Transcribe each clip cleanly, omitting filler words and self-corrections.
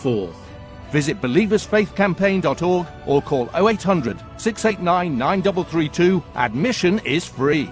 4th. Visit believersfaithcampaign.org or call 0800 689 9332. Admission is free.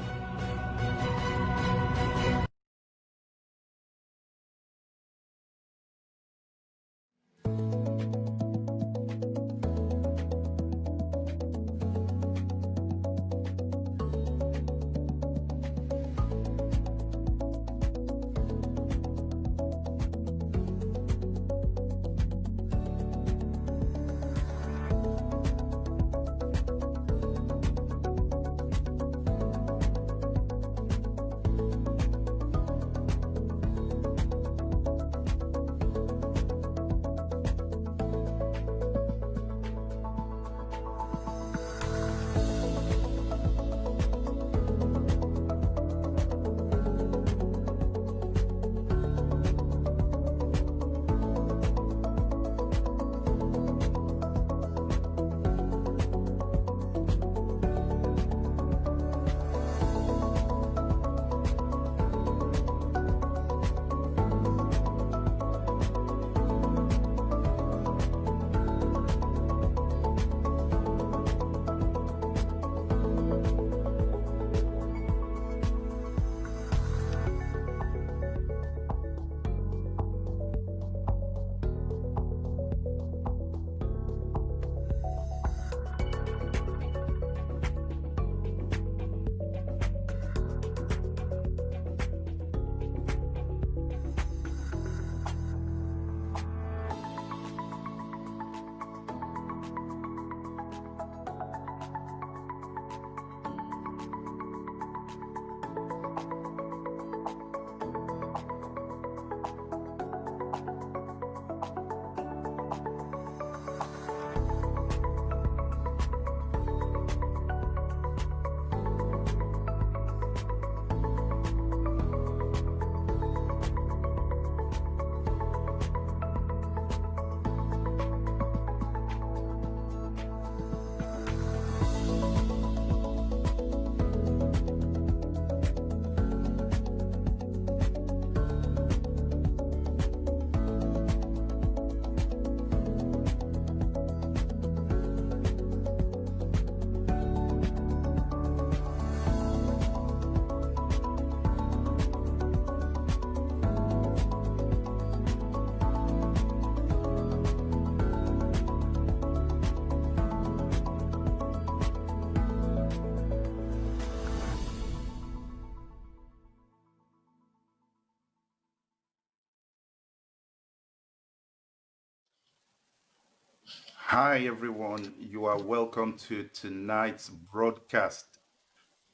Hi, everyone. You are welcome to tonight's broadcast.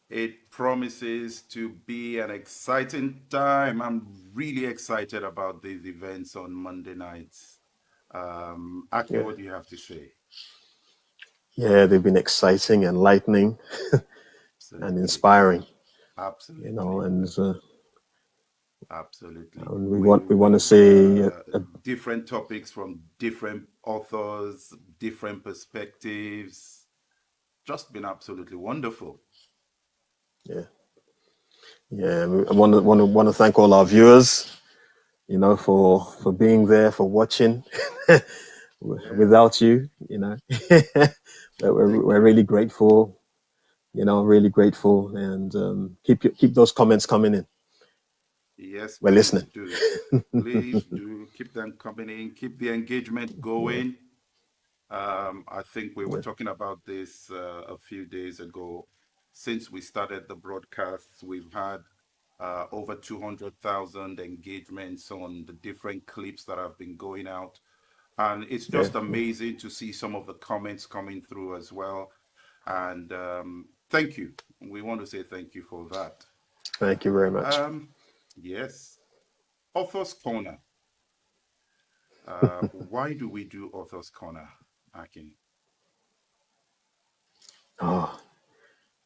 It promises to be an exciting time. I'm really excited about these events on Monday nights. Akin, what do you have to say? Yeah, they've been exciting, enlightening, and inspiring. Absolutely. You know, and absolutely. we want to say different topics from different authors, different perspectives. Just been absolutely wonderful. Yeah. I want to thank all our viewers, you know, for being there, for watching. Without you, you know, we're really grateful. You know, really grateful, and keep those comments coming in. Yes, we're listening. Please do keep them coming in. Keep the engagement going. I think we were talking about this a few days ago. Since we started the broadcasts, we've had over 200,000 engagements on the different clips that have been going out. And it's just amazing to see some of the comments coming through as well. And thank you. We want to say thank you for that. Thank you very much. Yes. Author's Corner. Why do we do Author's Corner, Akin?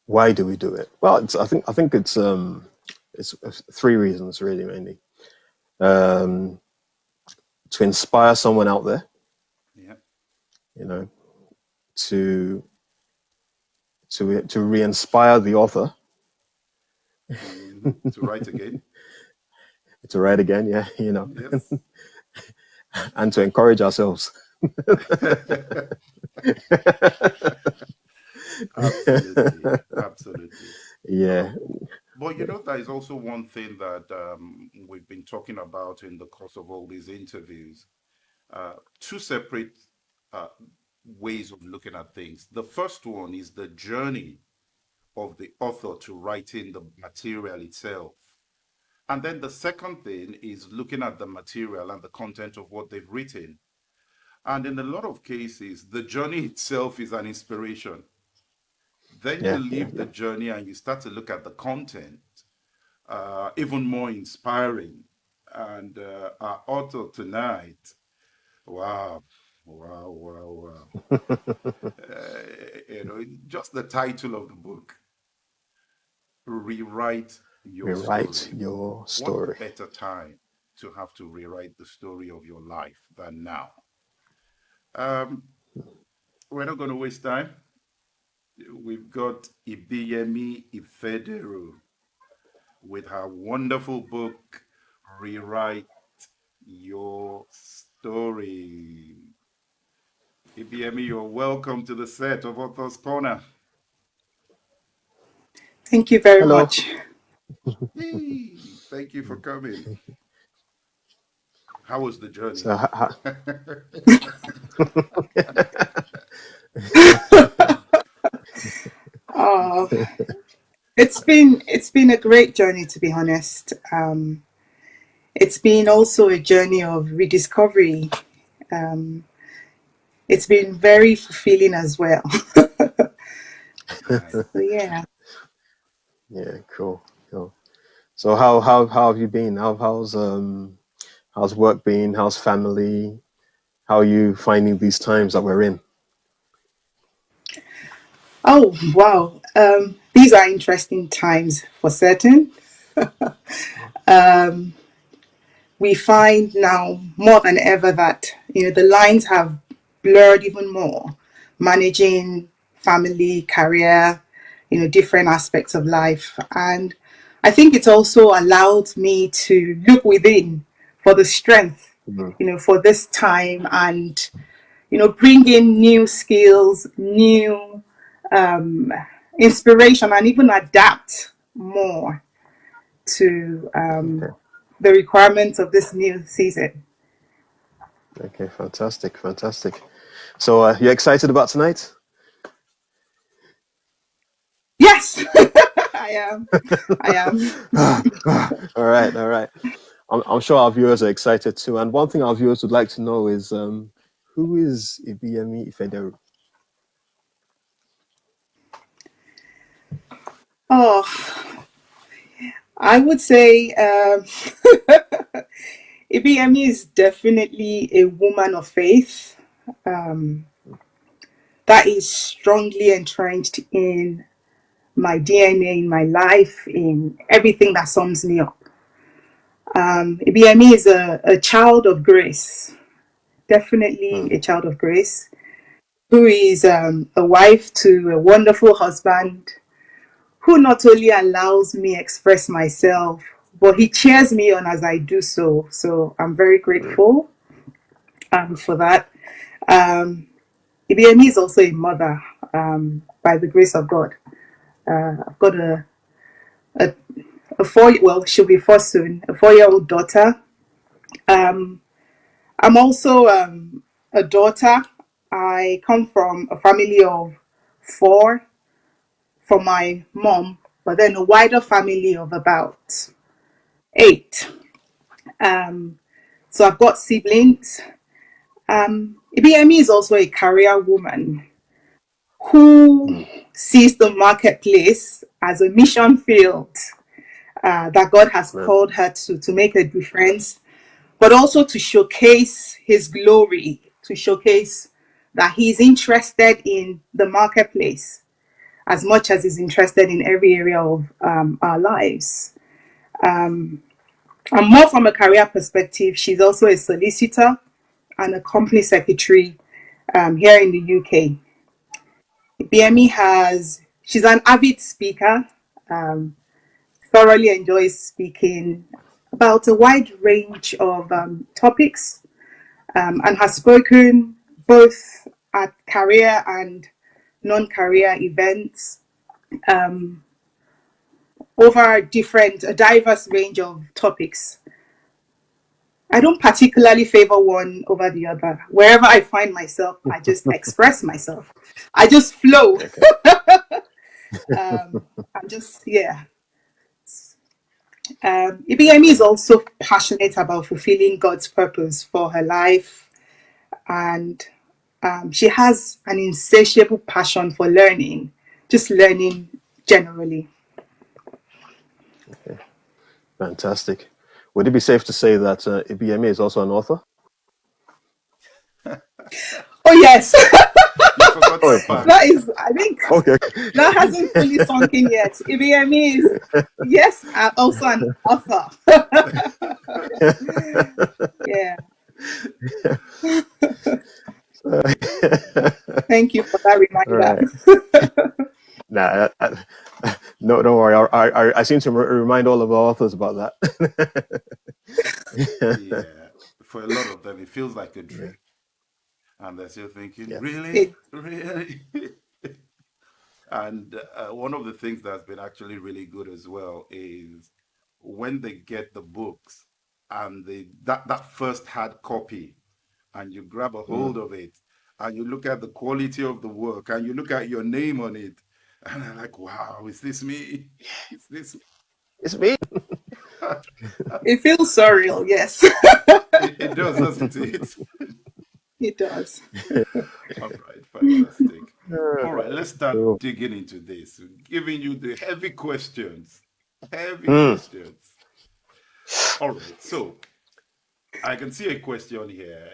Why do we do it? Well, I think it's three reasons really, mainly. To inspire someone out there. Yeah. You know, to re-inspire the author. To write again. To write again, yeah, you know. Yes. and to encourage ourselves. Absolutely, absolutely. Yeah, But you know, there is also one thing that we've been talking about in the course of all these interviews. Two separate uh, ways of looking at things. The first one is the journey of the author to writing the material itself. And then the second thing is looking at the material and the content of what they've written. And in a lot of cases, the journey itself is an inspiration. Then you yeah, yeah, leave the yeah. journey and you start to look at the content, even more inspiring. And our author tonight, wow, wow, wow, wow. Just the title of the book, Rewrite Your Rewrite Story. your What story. better time to have to rewrite the story of your life than now? Um, we're not going to waste time. We've got Ibiyemi Ifederu with her wonderful book, Rewrite Your Story. Ibiyemi, you're welcome to the set of Author's Corner. Thank you very Hello. much. Hey, thank you for coming. How was the journey? So, Oh, it's been a great journey, to be honest. It's been also a journey of rediscovery. Um, it's been very fulfilling as well. Nice. So yeah. yeah, cool, cool. So how have you been? How's work been? How's family? How are you finding these times that we're in? Oh wow. These are interesting times for certain. We find now more than ever that the lines have blurred even more, managing family, career, different aspects of life. And I think it's also allowed me to look within for the strength, Mhm. for this time, and bring in new skills, new inspiration, and even adapt more to Okay, the requirements of this new season. okay, fantastic, fantastic. So you excited about tonight? Yes, I am. I am. All right, all right. I'm sure our viewers are excited too. And one thing our viewers would like to know is who is Ibiyemi Ifederu? Oh, I would say Ibiyemi is definitely a woman of faith um, that is strongly entrenched in my DNA, in my life, in everything that sums me up. Ibiyemi is a child of grace, definitely Mm, a child of grace, who is a wife to a wonderful husband, who not only allows me express myself, but he cheers me on as I do so. So I'm very mm, grateful for that. Ibiyemi is also a mother by the grace of God. I've got a, a four, well, she'll be four soon, a 4-year-old daughter. Um, I'm also a daughter. I come from a family of four from my mom, but then a wider family of about 8. Um, so I've got siblings. Ibiyemi is also a career woman who mm, sees the marketplace as a mission field that God has man, called her to make a difference, but also to showcase his glory, to showcase that he's interested in the marketplace as much as he's interested in every area of our lives. And more from a career perspective, she's also a solicitor and a company secretary here in the UK. She's an avid speaker, um, thoroughly enjoys speaking about a wide range of topics, and has spoken both at career and non-career events over a diverse range of topics. I don't particularly favor one over the other. Wherever I find myself, I just express myself. I just flow. Okay. I'm just, yeah. Ibiyemi is also passionate about fulfilling God's purpose for her life, and she has an insatiable passion for learning, just learning generally. Okay. Fantastic. Would it be safe to say that Ibiyemi is also an author? Oh, yes. You forgot Oh, that part. That is, I think, okay. that hasn't fully sunk in yet. Ibiyemi is, yes, also an author. Yeah. Thank you for that All reminder. right. Nah, no, don't worry. I seem to remind all of our authors about that. Yeah, for a lot of them, it feels like a dream. And they're still thinking, Yeah. really? Really? And one of the things that's been actually really good as well is when they get the books and that first hard copy, and you grab a hold of it and you look at the quality of the work and you look at your name on it, and I'm like, wow, is this me? Is this me? It's me. It feels surreal, yes. It does, doesn't it? It does. All right, fantastic. All right, let's start Cool. digging into this, giving you the heavy questions. Heavy Mm. questions. All right, so I can see a question here.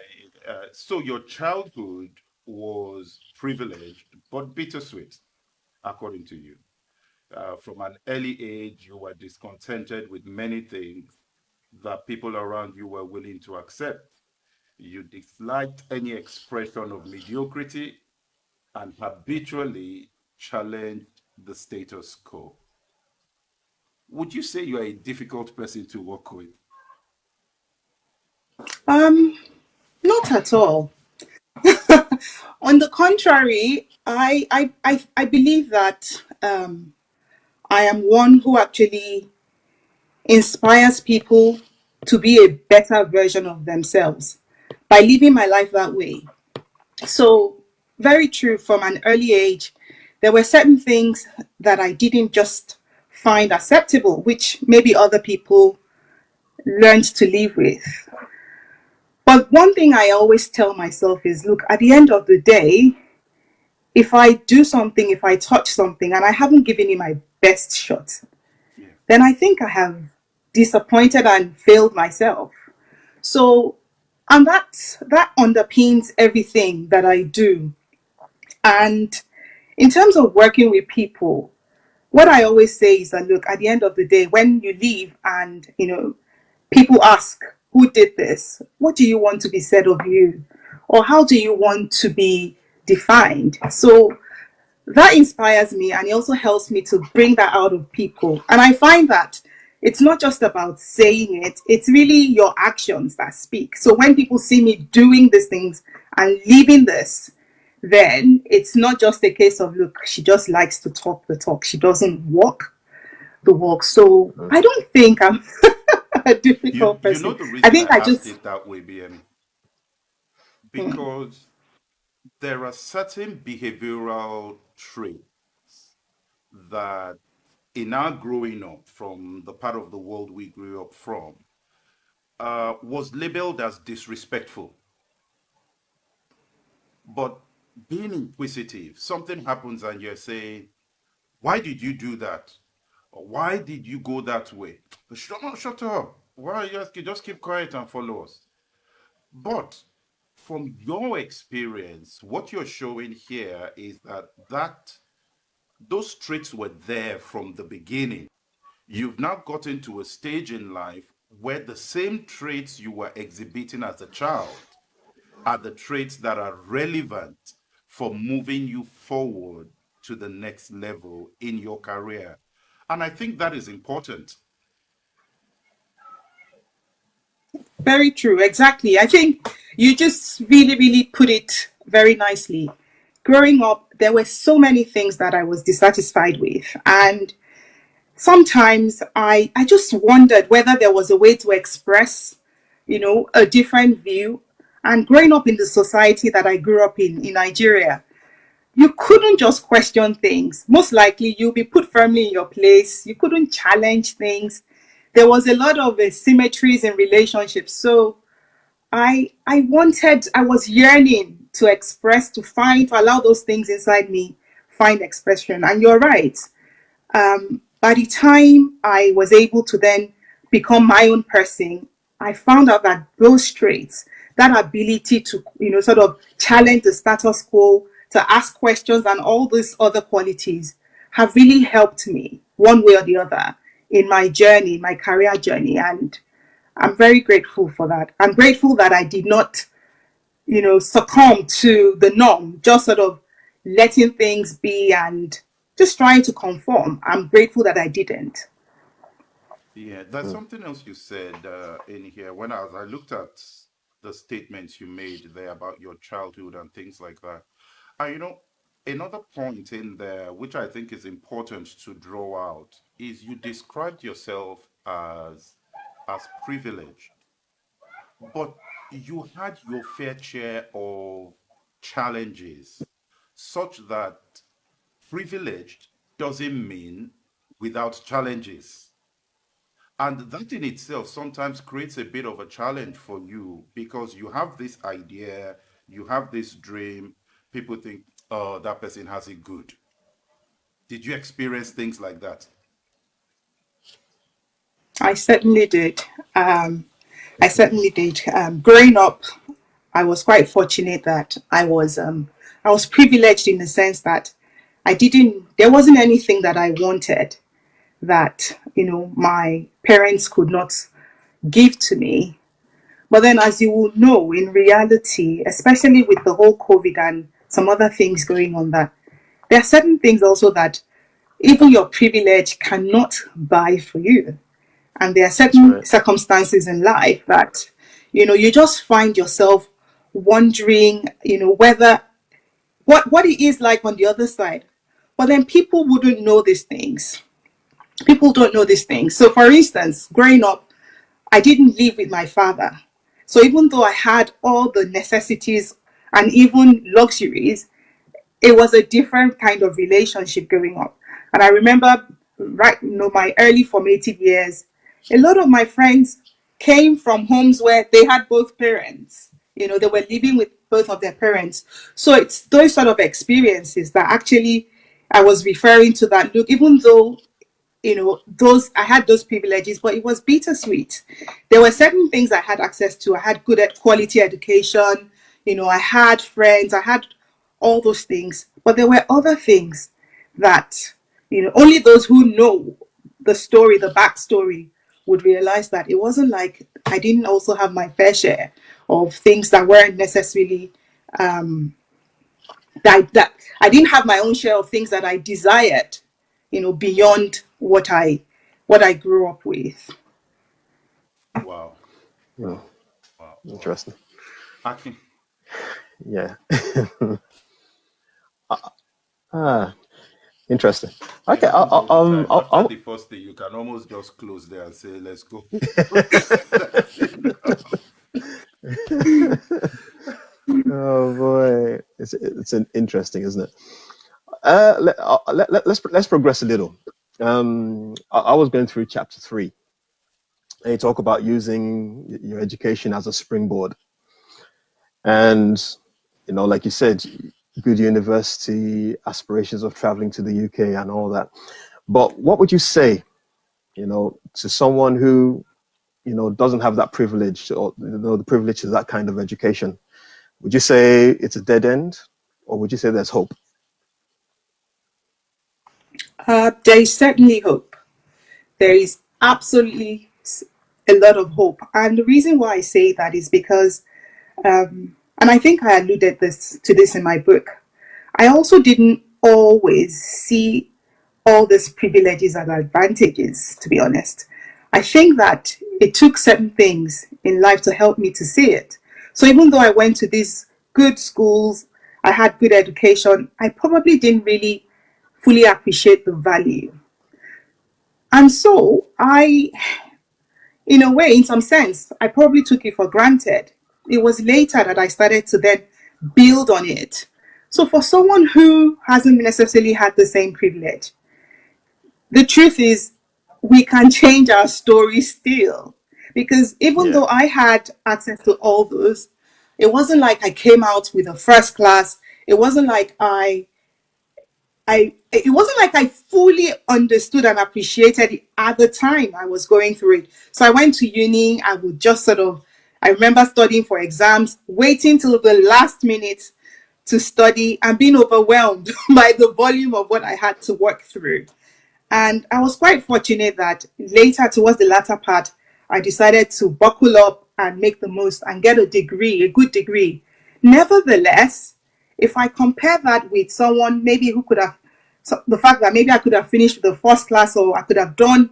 So your childhood was privileged but bittersweet, according to you. From an early age, you were discontented with many things that people around you were willing to accept. You disliked any expression of mediocrity and habitually challenged the status quo. Would you say you are a difficult person to work with? Um, Not at all. On the contrary, I believe that I am one who actually inspires people to be a better version of themselves by living my life that way. So, very true, from an early age, there were certain things that I didn't just find acceptable, which maybe other people learned to live with. But one thing I always tell myself is, look, at the end of the day, if I do something, if I touch something and I haven't given it my best shot, Yeah. then I think I have disappointed and failed myself. So, and that underpins everything that I do. And in terms of working with people, what I always say is that, look, at the end of the day, when you leave and people ask, who did this? What do you want to be said of you? Or how do you want to be defined? So that inspires me, and it also helps me to bring that out of people. And I find that it's not just about saying it, it's really your actions that speak. So when people see me doing these things and living this, then it's not just a case of, look, she just likes to talk the talk, she doesn't walk the walk. So I don't think I'm a difficult You know person. the I reason I think I asked just it that way, BM, because there are certain behavioral traits that in our growing up from the part of the world we grew up from was labeled as disrespectful. But being inquisitive, something happens and you're saying, why did you do that? Or why did you go that way? Shut up. Why you just keep quiet and follow us? But from your experience, what you're showing here is that those traits were there from the beginning. You've now gotten to a stage in life where the same traits you were exhibiting as a child are the traits that are relevant for moving you forward to the next level in your career. And I think that is important. Very true. Exactly. I think you just really, really put it very nicely. Growing up, there were so many things that I was dissatisfied with. And sometimes I just wondered whether there was a way to express, a different view. And growing up in the society that I grew up in Nigeria, you couldn't just question things. Most likely, you'll be put firmly in your place. You couldn't challenge things. There was a lot of asymmetries in relationships. So I was yearning to express, to allow those things inside me find expression. And you're right. By the time I was able to then become my own person, I found out that those traits, that ability to, sort of challenge the status quo, to ask questions, and all these other qualities have really helped me one way or the other in my journey, my career journey. And I'm very grateful for that. I'm grateful that I did not, succumb to the norm, just sort of letting things be and just trying to conform. I'm grateful that I didn't. Yeah, there's something else you said in here. As I looked at the statements you made there about your childhood and things like that, and another point in there, which I think is important to draw out, is you described yourself as privileged, but you had your fair share of challenges, such that privileged doesn't mean without challenges. And that in itself sometimes creates a bit of a challenge for you because you have this idea, you have this dream, people think, oh, that person has it good. Did you experience things like that? I certainly did. I certainly did. Growing up, I was quite fortunate that I was privileged in the sense that there wasn't anything that I wanted that, my parents could not give to me. But then, as you will know, in reality, especially with the whole COVID and some other things going on, that there are certain things also that even your privilege cannot buy for you. And there are certain circumstances in life that, you just find yourself wondering, whether what it is like on the other side. But then people wouldn't know these things. People don't know these things. So, for instance, growing up, I didn't live with my father. So even though I had all the necessities and even luxuries, it was a different kind of relationship growing up. And I remember, right, my early formative years, a lot of my friends came from homes where they had both parents. They were living with both of their parents. So it's those sort of experiences that actually I was referring to, that look, even though those I had those privileges, but it was bittersweet. There were certain things I had access to. I had good quality education. I had friends. I had all those things. But there were other things that, only those who know the story, the backstory, would realize that it wasn't like I didn't also have my fair share of things that weren't necessarily that I didn't have my own share of things that I desired, beyond what I grew up with. Wow. Yeah. Wow. Interesting. Akin. Yeah. Interesting. Okay. After the first thing, you can almost just close there and say, let's go. Oh boy, it's an interesting, isn't it? Let's progress a little. I was going through chapter 3, and you talk about using your education as a springboard, and like you said, good university, aspirations of traveling to the UK and all that. But what would you say, to someone who, doesn't have that privilege, or the privilege of that kind of education? Would you say it's a dead end, or would you say there's hope? There is certainly hope. There is absolutely a lot of hope. And the reason why I say that is because, and I think I alluded to this in my book, I also didn't always see all these privileges and advantages, to be honest. I think that it took certain things in life to help me to see it. So even though I went to these good schools, I had good education, I probably didn't really fully appreciate the value. And so in a way, in some sense, I probably took it for granted. It was later that I started to then build on it. So for someone who hasn't necessarily had the same privilege, the truth is we can change our story still. Because even Yeah. though I had access to all those, it wasn't like I came out with a first class. It wasn't like it wasn't like I fully understood and appreciated it at the time I was going through it. So I went to uni. I would just I remember studying for exams, waiting till the last minute to study and being overwhelmed by the volume of what I had to work through. And I was quite fortunate that later, towards the latter part, I decided to buckle up and make the most and get a degree, a good degree. Nevertheless, if I compare that with someone maybe who could have, so the fact that maybe I could have finished the first class or I could have gone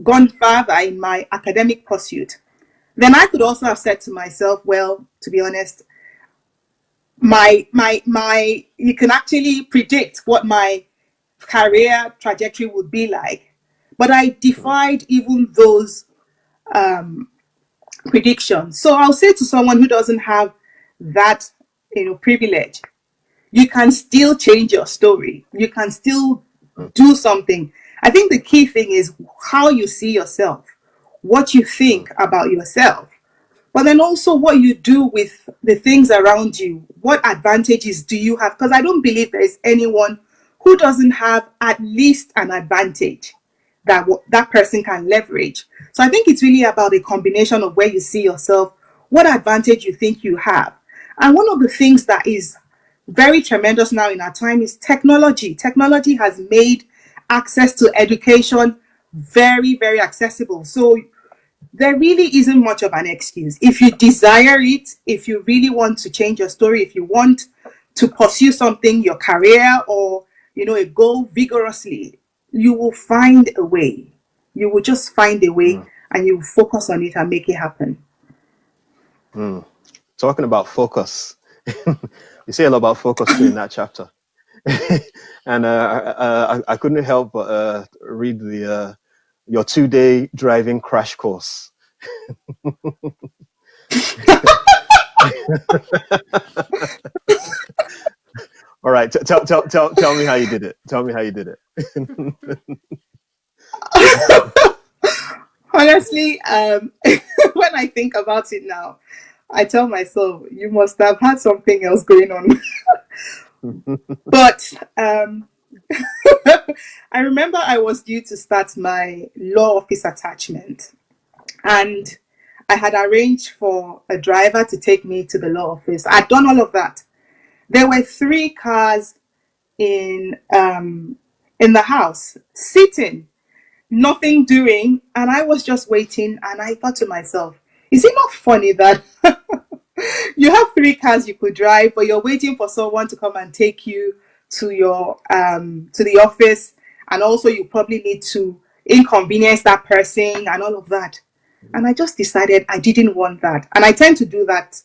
further in my academic pursuit, then I could also have said to myself, well, to be honest, you can actually predict what my career trajectory would be like. But I defied even those predictions. So I'll say to someone who doesn't have that, privilege, you can still change your story. You can still do something. I think the key thing is how you see yourself, what you think about yourself, but then also what you do with the things around you. What advantages do you have? Because I don't believe there is anyone who doesn't have at least an advantage that person can leverage. So I think it's really about a combination of where you see yourself, what advantage you think you have. And one of the things that is very tremendous now in our time is technology. Technology has made access to education very, very accessible. So there really isn't much of an excuse. If you desire it, if you really want to change your story, if you want to pursue something, your career or, a goal vigorously, you will find a way. You will just find a way and you focus on it and make it happen. Talking about focus, you say a lot about focus too in that chapter. And I couldn't help but read your 2-day driving crash course. All right, tell me how you did it. Tell me how you did it. Honestly, when I think about it now, I tell myself, you must have had something else going on. But I remember I was due to start my law office attachment, and I had arranged for a driver to take me to the law office. I'd done all of that. There were 3 cars in the house sitting, nothing doing, and I was just waiting. And I thought to myself, is it not funny that you have 3 cars you could drive, but you're waiting for someone to come and take you to your to the office, and also you probably need to inconvenience that person and all of that. And I just decided I didn't want that. And I tend to do that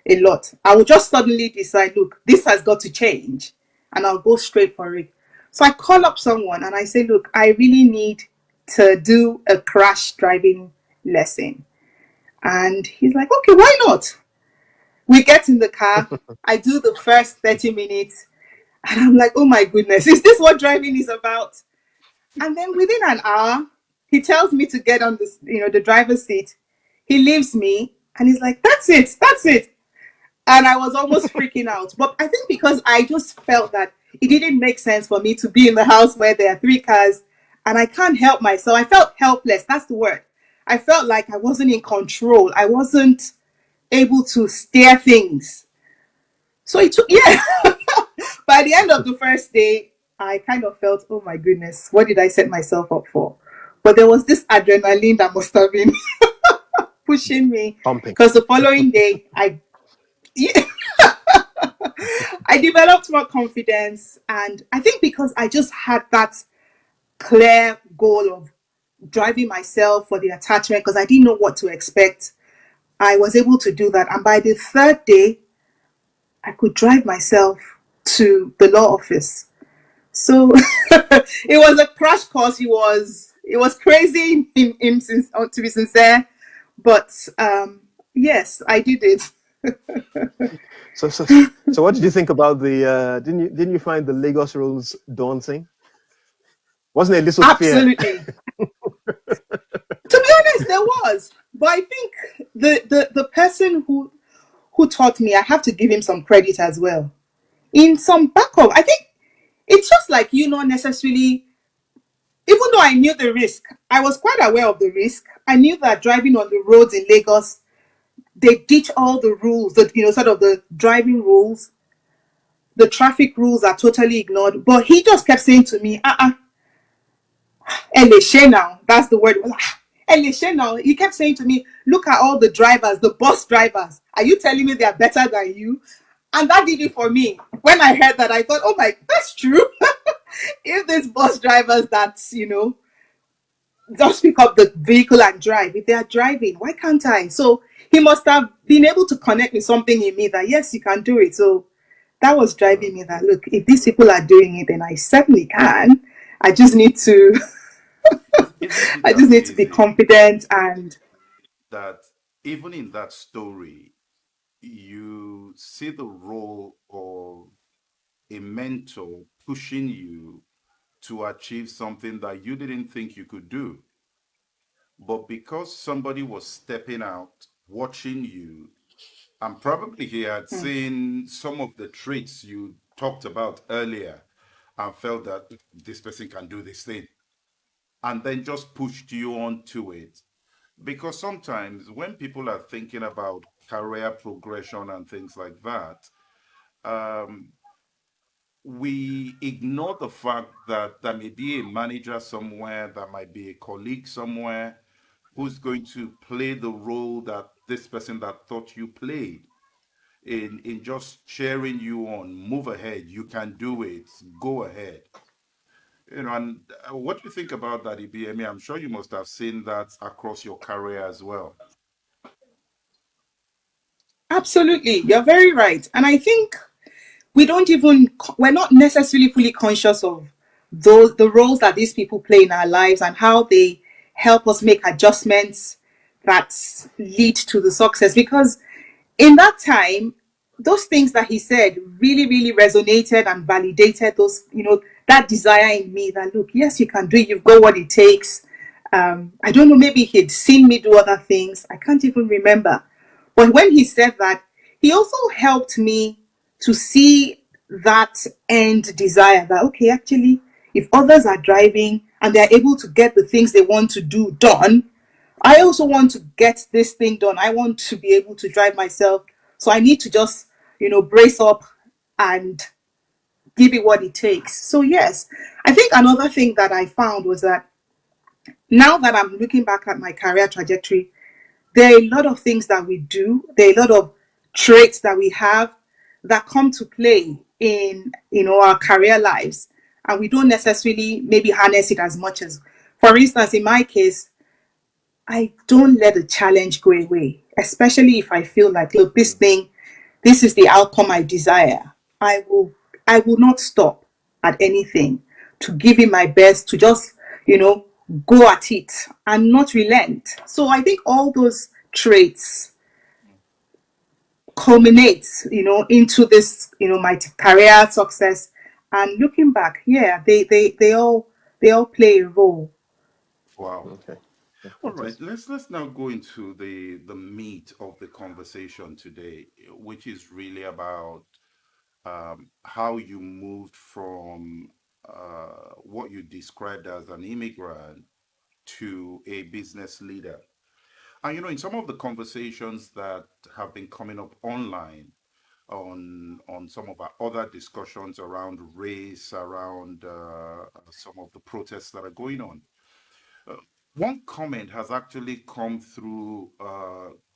a lot. I will just suddenly decide, look, this has got to change, and I'll go straight for it. So I call up someone and I say, look, I really need to do a crash driving lesson. And he's like, okay, why not? We get in the car. I do the first 30 minutes. And I'm like, oh my goodness, is this what driving is about? And then within an hour, he tells me to get on the driver's seat. He leaves me and he's like, that's it. And I was almost freaking out. But I think because I just felt that it didn't make sense for me to be in the house where there are 3 cars and I can't help myself. I felt helpless. That's the word. I felt like I wasn't in control. I wasn't able to steer things. So it took, by the end of the first day, I kind of felt, oh my goodness, what did I set myself up for? But there was this adrenaline that must have been pushing me. Pumping. Because the following day, I developed more confidence. And I think because I just had that clear goal of driving myself for the attachment because I didn't know what to expect. I was able to do that. And by the third day, I could drive myself to the law office. So it was a crash course. It was crazy to be sincere, but yes, I did it. So what did you think about the? Didn't you find the Lagos rules daunting? Wasn't it a little fear? Absolutely. To be honest, there was, but I think the person who taught me, I have to give him some credit as well. In some backup, I think it's just like not necessarily. Even though I knew the risk, I was quite aware of the risk. I knew that driving on the roads in Lagos, they ditch all the rules, sort of the driving rules, the traffic rules are totally ignored. But he just kept saying to me, Elishe now. That's the word. Elishe now. He kept saying to me, look at all the drivers, the bus drivers. Are you telling me they are better than you? And that did it for me. When I heard that, I thought, oh my, that's true. If these bus drivers just pick up the vehicle and drive, if they are driving, why can't I? So he must have been able to connect with something in me that, yes, you can do it. So that was driving me that, look, if these people are doing it, then I certainly can. I just need to Isn't it I just need to be amazing confident and that even in that story, you see the role of a mentor pushing you to achieve something that you didn't think you could do? But because somebody was stepping out, watching you, and probably he had seen some of the traits you talked about earlier and felt that this person can do this thing, and then just pushed you onto it. Because sometimes when people are thinking about career progression and things like that, um, we ignore the fact that there may be a manager somewhere, there might be a colleague somewhere who's going to play the role that this person that thought you played in just cheering you on, move ahead, you can do it, go ahead. And what do you think about that, Ibiyemi? I'm sure you must have seen that across your career as well. absolutely, you're very right. And I think we're not necessarily fully conscious of the roles that these people play in our lives and how they help us make adjustments that lead to the success. Because in that time, those things that he said really, really resonated and validated that desire in me that, look, yes, you can do it. You've got what it takes. I don't know, maybe he'd seen me do other things. I can't even remember. But when he said that, he also helped me to see that end desire that, okay, actually, if others are driving and they're able to get the things they want to do done, I also want to get this thing done. I want to be able to drive myself. So I need to just, brace up and give it what it takes. So, yes, I think another thing that I found was that now that I'm looking back at my career trajectory, there are a lot of things that we do, there are a lot of traits that we have that come to play in our career lives, and we don't necessarily maybe harness it as much as, for instance, in my case, I don't let the challenge go away, especially if I feel like, look, this is the outcome I desire. I will not stop at anything to give it my best, to just, go at it and not relent. So I think all those traits culminate, into this, my career success. And looking back, yeah, they all play a role. Wow. Okay. Yeah, All right, fantastic. let's now go into the meat of the conversation today, which is really about how you moved from what you described as an immigrant to a business leader. And in some of the conversations that have been coming up online, on some of our other discussions around race, around some of the protests that are going on, uh, one comment has actually come through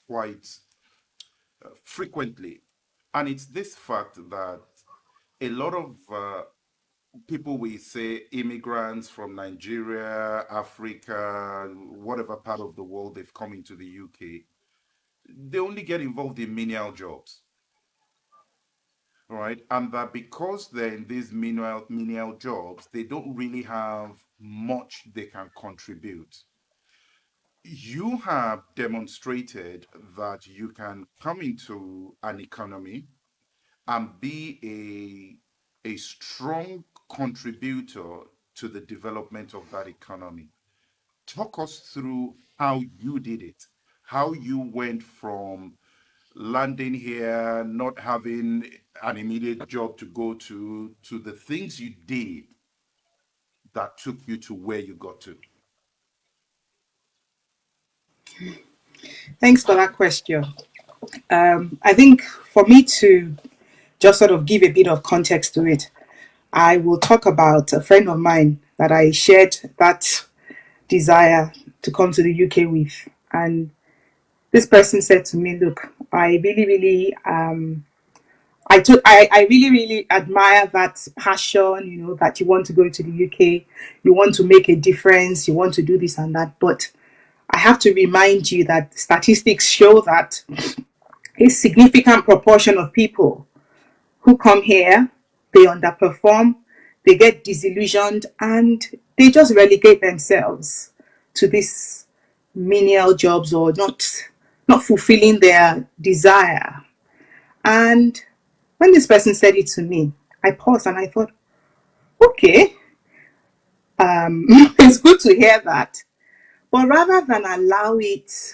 quite frequently, and it's this fact that a lot of people will say immigrants from Nigeria, Africa, whatever part of the world they've come into the UK, they only get involved in menial jobs, right? And that because they're in these menial jobs, they don't really have much they can contribute. You have demonstrated that you can come into an economy and be a strong contributor to the development of that economy. Talk us through how you did it, how you went from landing here, not having an immediate job to go to the things you did that took you to where you got to. Thanks for that question. I think for me to just sort of give a bit of context to it, I will talk about a friend of mine that I shared that desire to come to the UK with. And this person said to me, look, I really, really, I really, really admire that passion, you know, that you want to go to the UK, you want to make a difference, you want to do this and that. But I have to remind you that statistics show that a significant proportion of people who come here, they underperform, they get disillusioned, and they just relegate themselves to these menial jobs or not fulfilling their desire. And when this person said it to me, I paused and I thought, okay, it's good to hear that. But rather than allow it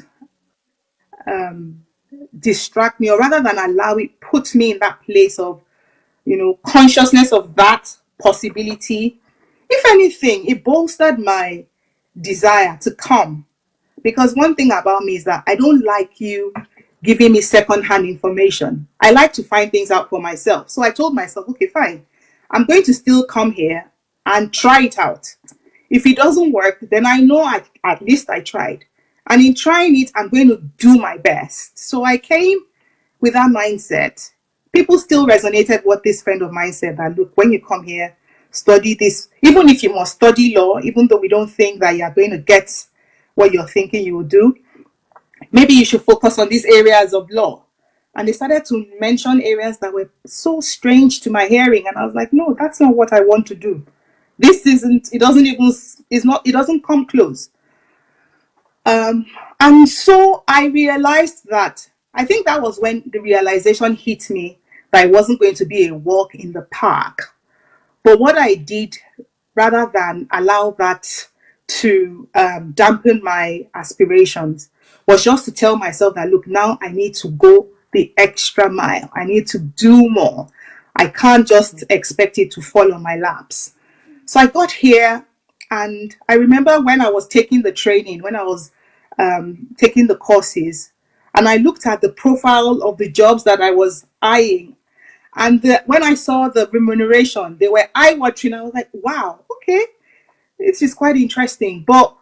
distract me, or rather than allow it put me in that place of, you know, consciousness of that possibility, if anything, it bolstered my desire to come. Because one thing about me is that I don't like you giving me secondhand information. I like to find things out for myself. So I told myself, okay, fine, I'm going to still come here and try it out. If it doesn't work, then I know at least I tried. And in trying it, I'm going to do my best. So I came with that mindset. People still resonated what this friend of mine said, that look, when you come here, study this. Even if you must study law, even though we don't think that you're going to get what you're thinking you will do, maybe you should focus on these areas of law. And they started to mention areas that were so strange to my hearing. And I was like, no, that's not what I want to do. This isn't, it doesn't even, it's not, it doesn't come close. And so I realized that, I think that was when the realization hit me that it wasn't going to be a walk in the park. But what I did, rather than allow that to dampen my aspirations, was just to tell myself that, look, now I need to go the extra mile. I need to do more. I can't just expect it to fall on my laps. So I got here, and I remember when I was taking the training, when I was taking the courses, and I looked at the profile of the jobs that I was eyeing. And when I saw the remuneration, they were eye-watering. I was like, wow, okay, this is quite interesting. But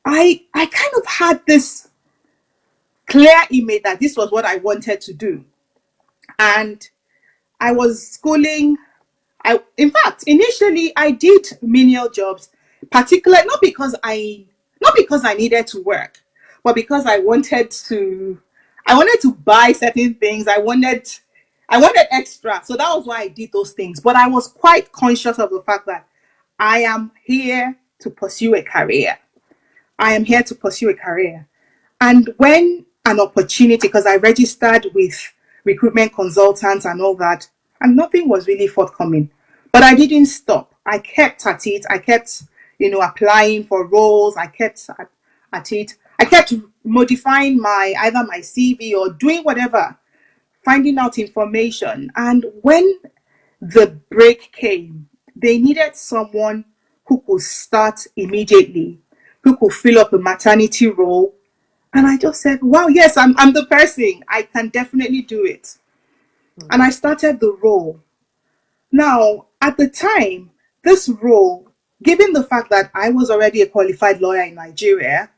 I kind of had this clear image that this was what I wanted to do. And I was schooling. In fact, initially I did menial jobs, particularly not because I needed to work, but because I wanted to buy certain things. I wanted extra. So that was why I did those things. But I was quite conscious of the fact that I am here to pursue a career. I am here to pursue a career. And when an opportunity, because I registered with recruitment consultants and all that, and nothing was really forthcoming. But I didn't stop. I kept at it. I kept, applying for roles. I kept at it. I kept modifying either my CV or doing whatever, finding out information. And when the break came, they needed someone who could start immediately, who could fill up a maternity role. And I just said, wow, yes, I'm the person. I can definitely do it. And I started the role. Now, at the time, this role, given the fact that I was already a qualified lawyer in Nigeria,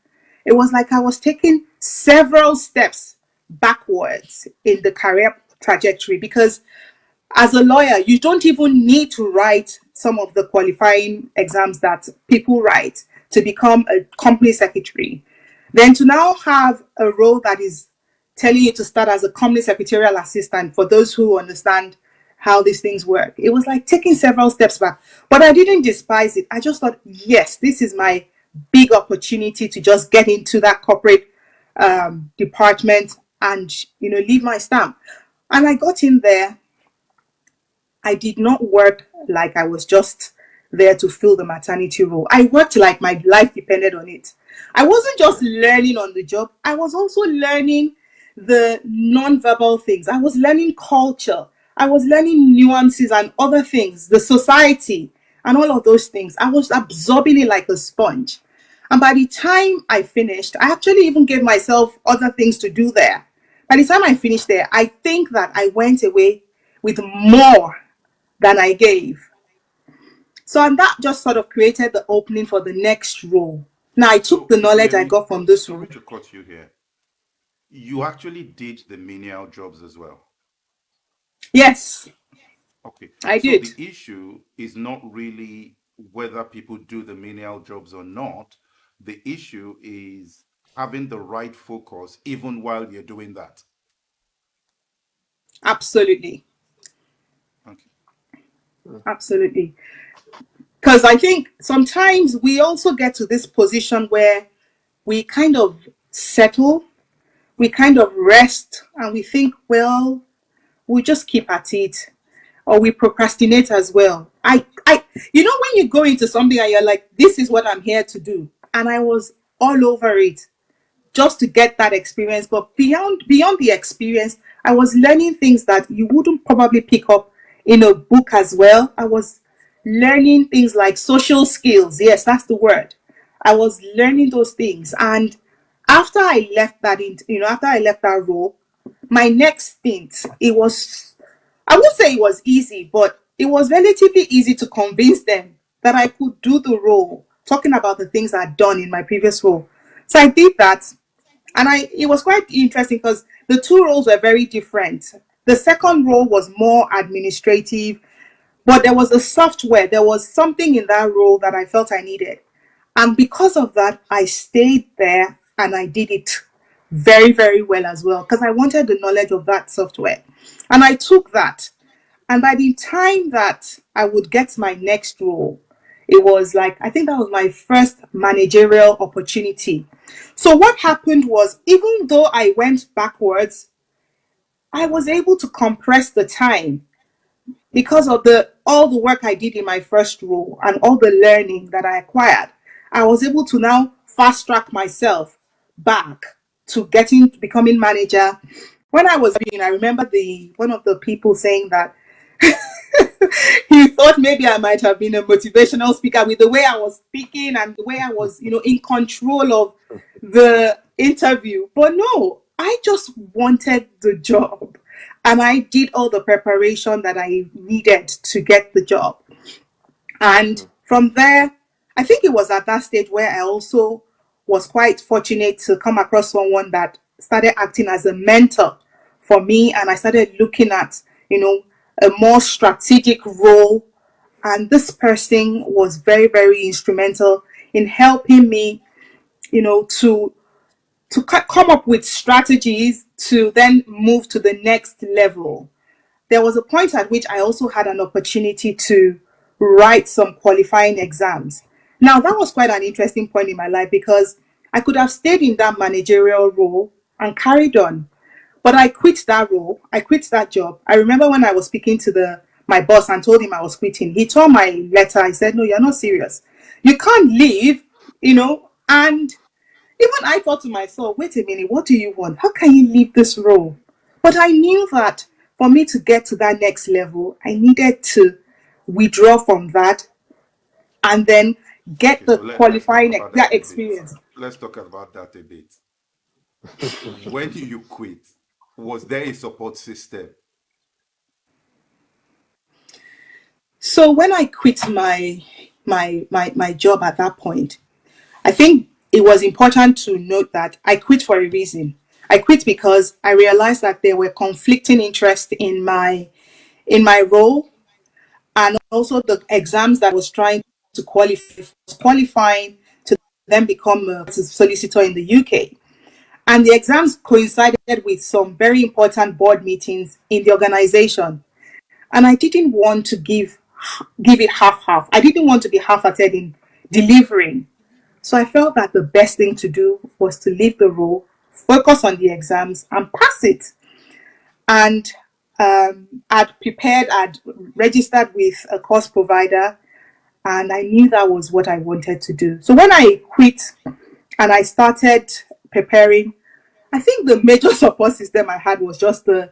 it was like I was taking several steps backwards in the career trajectory, because as a lawyer, you don't even need to write some of the qualifying exams that people write to become a company secretary. Then to now have a role that is telling you to start as a company secretarial assistant, for those who understand how these things work, it was like taking several steps back. But I didn't despise it. I just thought, yes, this is my big opportunity to just get into that corporate department and, leave my stamp. And I got in there. I did not work like I was just there to fill the maternity role. I worked like my life depended on it. I wasn't just learning on the job. I was also learning the non-verbal things. I was learning culture. I was learning nuances and other things, the society and all of those things. I was absorbing it like a sponge. And by the time I finished, I actually even gave myself other things to do there. By the time I finished there, I think that I went away with more than I gave. So, and that just sort of created the opening for the next role. Now, I took the knowledge I got from this role. Sorry to cut you here. You actually did the menial jobs as well? Yes. Okay. I did. So the issue is not really whether people do the menial jobs or not. The issue is having the right focus even while you're doing that. Absolutely. Okay. Absolutely. Because I think sometimes we also get to this position where we kind of settle, we kind of rest, and we think, well, we'll just keep at it. Or we procrastinate as well. When you go into something and you're like, this is what I'm here to do. And I was all over it just to get that experience. But beyond the experience, I was learning things that you wouldn't probably pick up in a book as well. I was learning things like social skills. Yes, that's the word. I was learning those things. And after I left that role, my next stint, I would say it was easy, but it was relatively easy to convince them that I could do the role, talking about the things I'd done in my previous role. So I did that. And it was quite interesting because the two roles were very different. The second role was more administrative, but there was a software. There was something in that role that I felt I needed. And because of that, I stayed there and I did it very, very well as well because I wanted the knowledge of that software. And I took that. And by the time that I would get my next role, it was like, I think that was my first managerial opportunity. So what happened was, even though I went backwards, I was able to compress the time because of all the work I did in my first role and all the learning that I acquired. I was able to now fast track myself back to becoming manager. When I was being, I remember one of the people saying that he thought maybe I might have been a motivational speaker with the way I was speaking and the way I was, in control of the interview. But no, I just wanted the job and I did all the preparation that I needed to get the job. And from there, I think it was at that stage where I also was quite fortunate to come across someone that started acting as a mentor for me. And I started looking at, a more strategic role. And this person was very, very instrumental in helping me, to come up with strategies to then move to the next level. There was a point at which I also had an opportunity to write some qualifying exams. Now, that was quite an interesting point in my life because I could have stayed in that managerial role and carried on. But I quit that role. I quit that job. I remember when I was speaking to my boss and told him I was quitting, he tore my letter. I said, no, you're not serious. You can't leave, and even I thought to myself, wait a minute, what do you want? How can you leave this role? But I knew that for me to get to that next level, I needed to withdraw from that and then get the qualifying experience. Let's talk about that a bit. When you quit, was there a support system? So when I quit my job at that point, I think it was important to note that I quit for a reason. I quit because I realized that there were conflicting interests in my in my role, and also the exams that I was trying to qualifying to then become a solicitor in the UK. And the exams coincided with some very important board meetings in the organization. And I didn't want to give it half-half. I didn't want to be half-hearted in delivering. So I felt that the best thing to do was to leave the role, focus on the exams, and pass it. And I'd registered with a course provider, and I knew that was what I wanted to do. So when I quit and I started preparing, I think the major support system I had was just the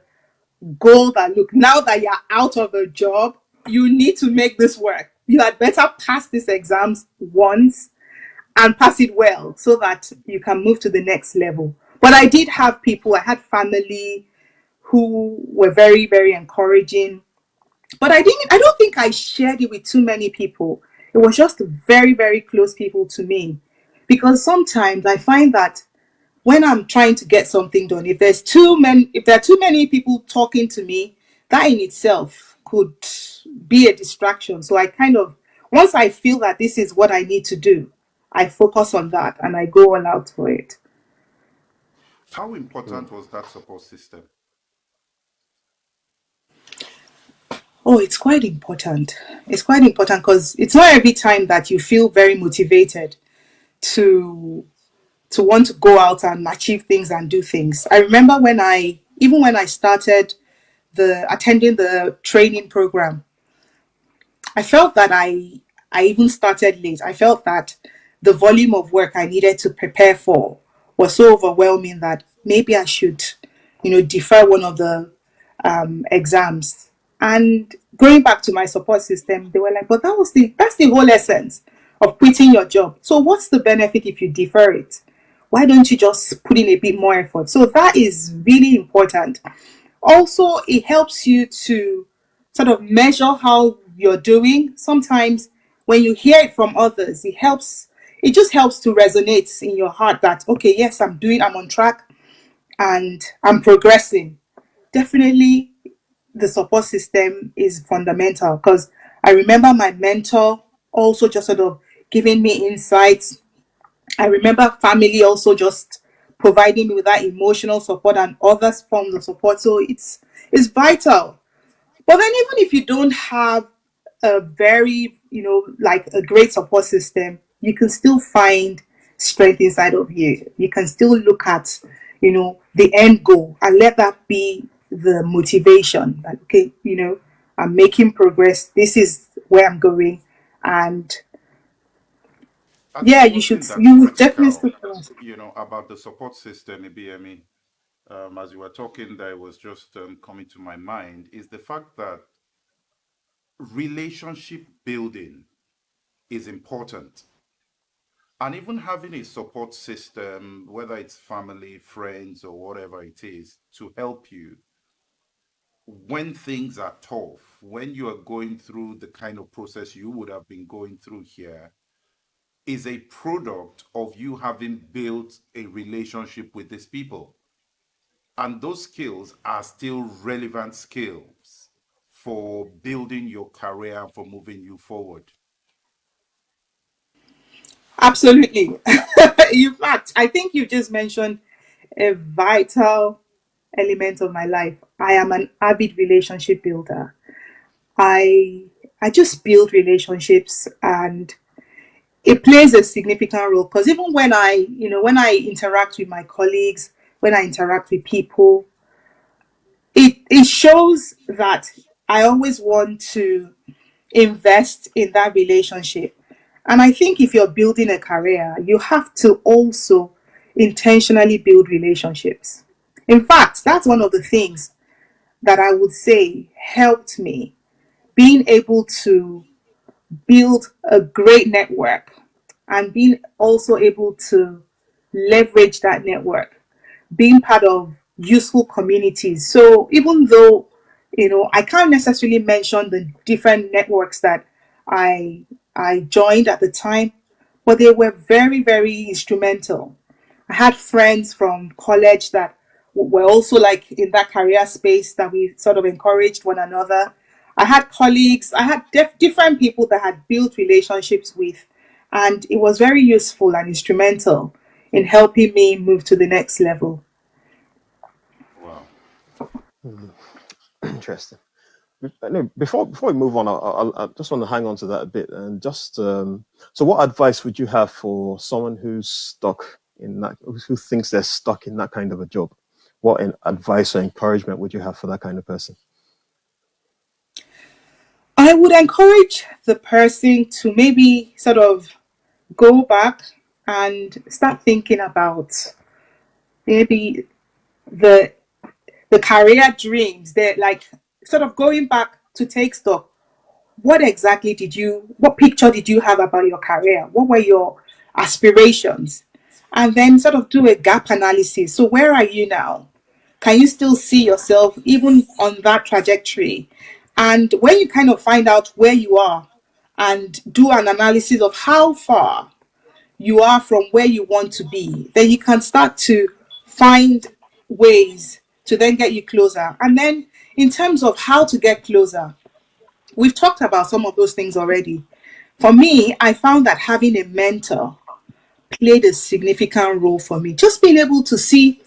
goal that, look, now that you're out of a job, you need to make this work. You had better pass these exams once and pass it well so that you can move to the next level. But I did have people, I had family who were very, very encouraging. But I don't think I shared it with too many people. It was just very, very close people to me. Because sometimes I find that when I'm trying to get something done, if there are too many people talking to me, that in itself could be a distraction. So I kind of, once I feel that this is what I need to do, I focus on that and I go all out for it. How important was that support system? Oh, it's quite important. It's quite important because it's not every time that you feel very motivated to want to go out and achieve things and do things. I remember when I started attending the training program, I felt that I even started late. I felt that the volume of work I needed to prepare for was so overwhelming that maybe I should, defer one of the exams. And going back to my support system, they were like, but that's the whole essence of quitting your job. So what's the benefit if you defer it? Why don't you just put in a bit more effort? So that is really important. Also, it helps you to sort of measure how you're doing. Sometimes when you hear it from others, it just helps to resonate in your heart that, okay, yes, I'm on track and I'm progressing. Definitely the support system is fundamental because I remember my mentor also just sort of giving me insights. I remember family also just providing me with that emotional support and other forms of support. So it's vital. But then even if you don't have a very, like a great support system, you can still find strength inside of you. You can still look at, the end goal and let that be the motivation. Like, okay, I'm making progress. This is where I'm going. And I yeah, think one thing that's you definitely critical, still. about the support system, Ibiyemi, as you were talking, that was just coming to my mind, is the fact that relationship building is important. And even having a support system, whether it's family, friends, or whatever it is, to help you when things are tough, when you are going through the kind of process you would have been going through here, is a product of you having built a relationship with these people. And those skills are still relevant skills for building your career and for moving you forward. Absolutely. In fact, I think you just mentioned a vital element of my life. I am an avid relationship builder. I I just build relationships, and it plays a significant role because even when I interact with my colleagues, when I interact with people, it shows that I always want to invest in that relationship. And I think if you're building a career, you have to also intentionally build relationships. In fact, that's one of the things that I would say helped me being able to build a great network and being also able to leverage that network, being part of useful communities. So even though, I can't necessarily mention the different networks that I I joined at the time, but they were very, very instrumental. I had friends from college that were also like in that career space that we sort of encouraged one another. I had colleagues, I had different people that I had built relationships with, and it was very useful and instrumental in helping me move to the next level. Wow. Interesting. No, before we move on, I just want to hang on to that a bit and just so what advice would you have for someone who's stuck in that, who thinks they're stuck in that kind of a job? What advice or encouragement would you have for that kind of person? I would encourage the person to maybe sort of go back and start thinking about maybe the the career dreams. They're like sort of going back to take stock. What picture did you have about your career? What were your aspirations? And then sort of do a gap analysis. So where are you now? Can you still see yourself even on that trajectory? And when you kind of find out where you are and do an analysis of how far you are from where you want to be, then you can start to find ways to then get you closer. And then in terms of how to get closer, we've talked about some of those things already. For me, I found that having a mentor played a significant role for me. Just being able to see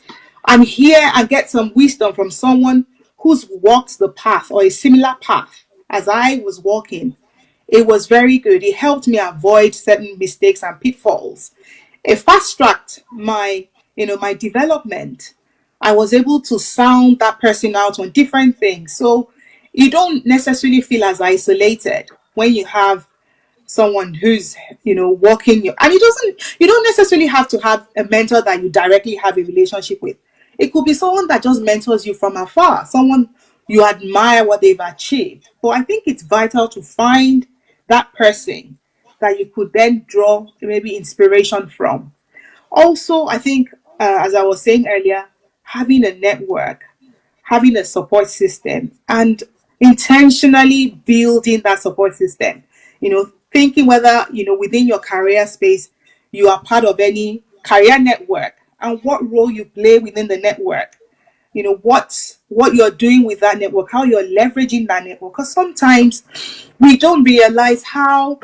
and hear and get some wisdom from someone who's walked the path or a similar path as I was walking, it was very good. It helped me avoid certain mistakes and pitfalls. It fast tracked my development. I was able to sound that person out on different things. So you don't necessarily feel as isolated when you have someone who's walking you, and you don't necessarily have to have a mentor that you directly have a relationship with. It could be someone that just mentors you from afar, someone you admire what they've achieved. But I think it's vital to find that person that you could then draw maybe inspiration from. Also, I think, as I was saying earlier, having a network, having a support system, and intentionally building that support system. Thinking whether, within your career space, you are part of any career network and what role you play within the network. What you're doing with that network, how you're leveraging that network. Because sometimes we don't realize how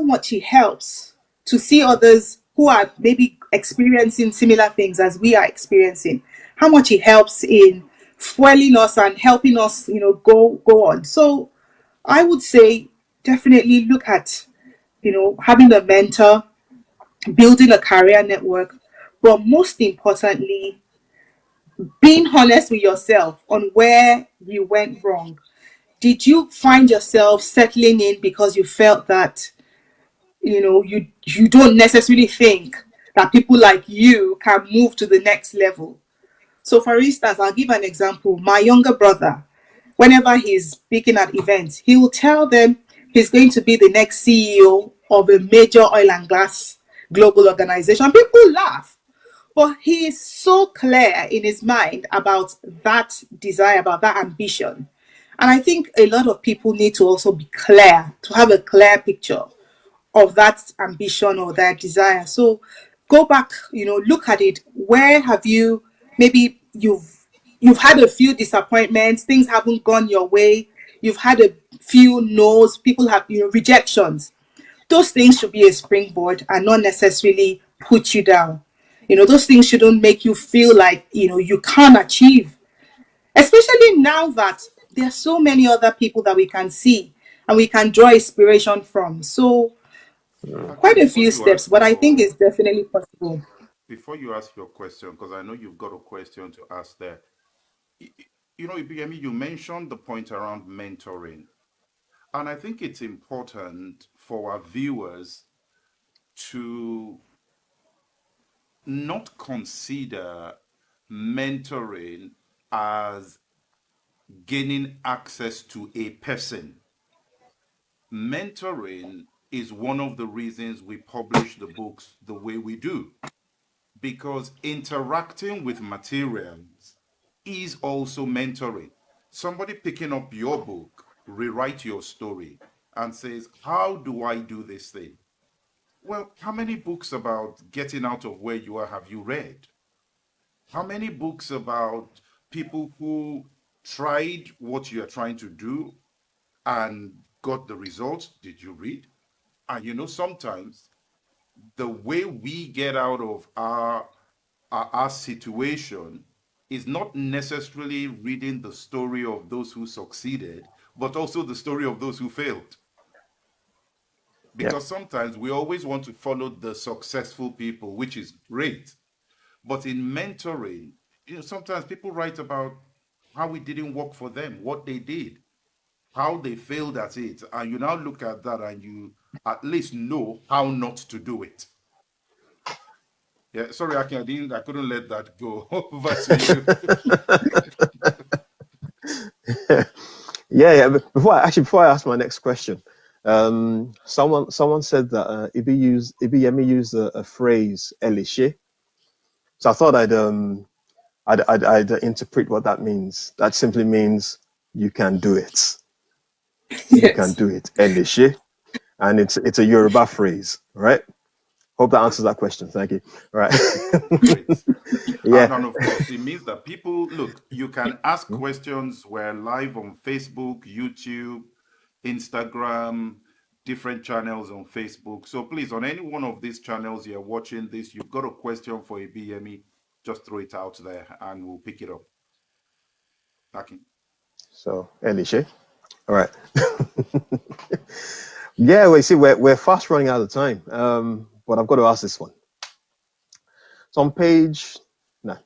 much it helps to see others who are maybe experiencing similar things as we are experiencing, how much it helps in fueling us and helping us, go on. So I would say definitely look at, having a mentor, building a career network, but most importantly, being honest with yourself on where you went wrong. Did you find yourself settling in because you felt that you don't necessarily think that people like you can move to the next level? So for instance, I'll give an example. My younger brother, whenever he's speaking at events, he will tell them he's going to be the next CEO of a major oil and gas global organization. People laugh, but he is so clear in his mind about that desire, about that ambition. And I think a lot of people need to also be clear, to have a clear picture of that ambition or that desire. So go back, look at it. Where have you, maybe you've had a few disappointments, things haven't gone your way, you've had a few no's, people have, rejections. Those things should be a springboard and not necessarily put you down. Those things shouldn't make you feel like, you can't achieve, especially now that there are so many other people that we can see and we can draw inspiration from. So Akin, quite a few steps, but I think it's definitely possible. before you ask your question, because I know you've got a question to ask there. Ibiyemi, you mentioned the point around mentoring. And I think it's important for our viewers to not consider mentoring as gaining access to a person. Mentoring is one of the reasons we publish the books the way we do, because interacting with materials is also mentoring. Somebody picking up your book, rewrite your story, and says, how do I do this thing? Well, how many books about getting out of where you are have you read? How many books about people who tried what you are trying to do and got the results. Did you read? And you know, sometimes the way we get out of our situation is not necessarily reading the story of those who succeeded, but also the story of those who failed. Yeah. Because sometimes we always want to follow the successful people, which is great. But in mentoring, you know, sometimes people write about how it didn't work for them, what they did, how they failed at it. And you now look at that and you at least know how not to do it. Yeah, sorry, Akin, I couldn't let that go. Over to you. Yeah. Before I ask my next question, someone said that Ibiyemi used a phrase "elishe." So I thought I'd interpret what that means. That simply means you can do it. You can Yes. do it, elishe, and it's a Yoruba phrase, right? Hope that answers that question. Thank you. All right. Great. Yeah. And of course, it means that people, look, you can ask questions. We're live on Facebook, YouTube, Instagram, different channels on Facebook. So please, on any one of these channels you're watching this, you've got a question for Ibiyemi, just throw it out there and we'll pick it up. Akin. So elishe. All right. Yeah, well, you see, we're fast running out of time, but I've got to ask this one. So on page, no,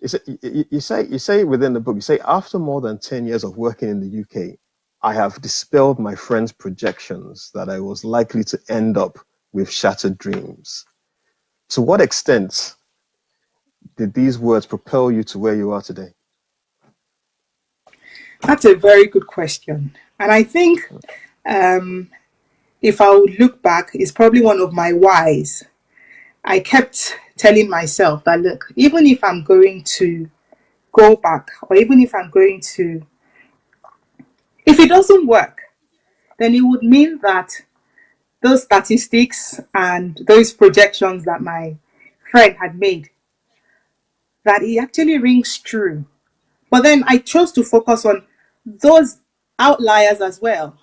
you say within the book, you say after more than 10 years of working in the UK, I have dispelled my friends' projections that I was likely to end up with shattered dreams. To what extent did these words propel you to where you are today? That's a very good question. And I think if I would look back, it's probably one of my whys. I kept telling myself that, look, even if I'm going to go back, or even if I'm going to, if it doesn't work, then it would mean that those statistics and those projections that my friend had made, that it actually rings true. But then I chose to focus on those outliers as well,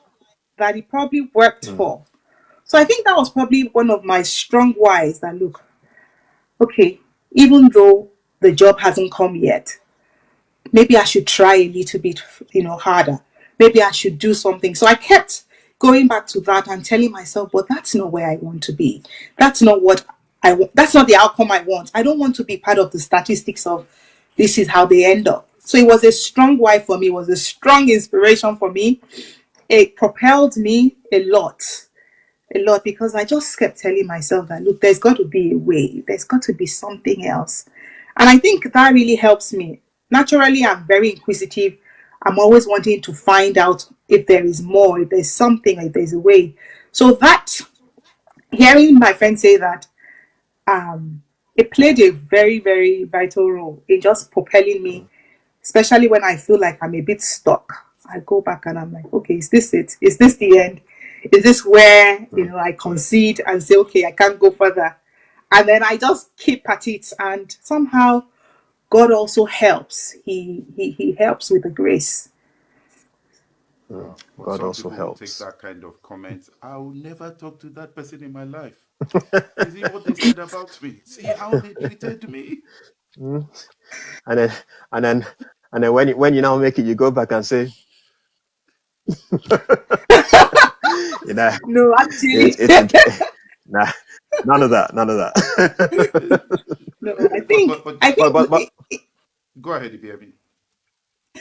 that it probably worked for. So I think that was probably one of my strong whys, that look, okay, even though the job hasn't come yet, maybe I should try a little bit, harder. Maybe I should do something. So I kept going back to that and telling myself, but that's not where I want to be. That's not what I want. That's not the outcome I want. I don't want to be part of the statistics of this is how they end up. So it was a strong why for me. It was a strong inspiration for me. It propelled me a lot, because I just kept telling myself that, look, there's got to be a way. There's got to be something else. And I think that really helps me. Naturally, I'm very inquisitive. I'm always wanting to find out if there is more, if there's something, if there's a way. So that, hearing my friend say that, it played a very, very vital role in just propelling me, especially when I feel like I'm a bit stuck. I go back and I'm like, okay, is this it? Is this the end? Is this where, I concede and say, okay, I can't go further? And then I just keep at it, and somehow God also helps. He helps with the grace. God Some also people will take helps. that kind of comment. I will never talk to that person in my life. You see what they said about me? See how they treated me? And then when you now make it, you go back and say, No, actually, nah, none of that. no. I think But Go ahead, Ibiyemi.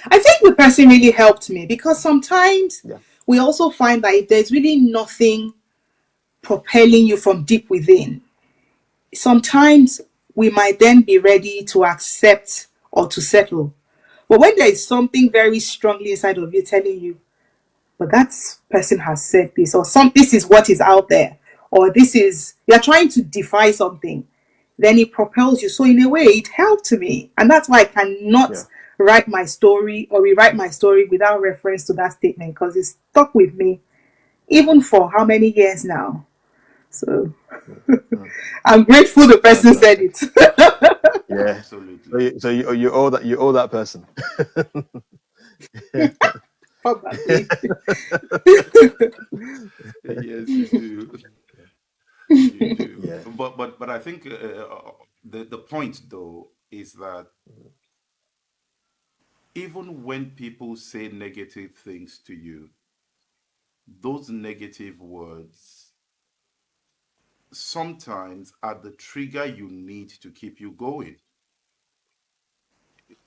I think the person really helped me, because sometimes yeah, we also find that if there's really nothing propelling you from deep within, sometimes we might then be ready to accept or to settle. But when there is something very strongly inside of you telling you, but that person has said this, or this is what is out there, or you're trying to defy something, then it propels you. So in a way, it helped me. And that's why I cannot yeah. write my story or rewrite my story without reference to that statement, because it's stuck with me, even for how many years now. So I'm grateful the person said it. Yeah. Absolutely. So you owe that person. Probably. Yes, you do. You do. Yeah. But I think the point though is that even when people say negative things to you, those negative words sometimes are the trigger you need to keep you going.